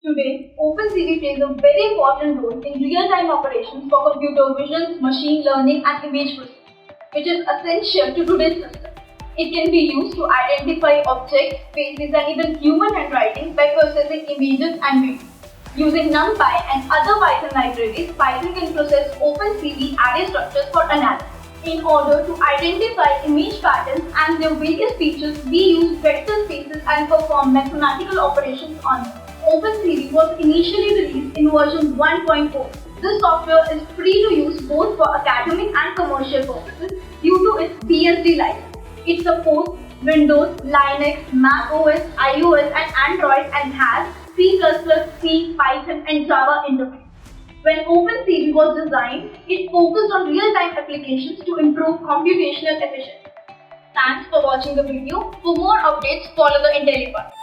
Today, OpenCV plays a very important role in real-time operations for computer vision, machine learning and image processing, which is essential to today's system. It can be used to identify objects, faces and even human handwriting by processing images and videos. Using NumPy and other Python libraries, Python can process OpenCV array structures for analysis. In order to identify image patterns and their various features, we use vector spaces and perform mathematical operations on it. OpenCV was initially released in version 1.0. This software is free to use both for academic and commercial purposes due to its BSD license. It supports Windows, Linux, Mac OS, iOS and Android and has C++, C, Python and Java interface. When OpenCV was designed, it focused on real-time applications to improve computational efficiency. Thanks for watching the video. For more updates, follow the Intellipaat.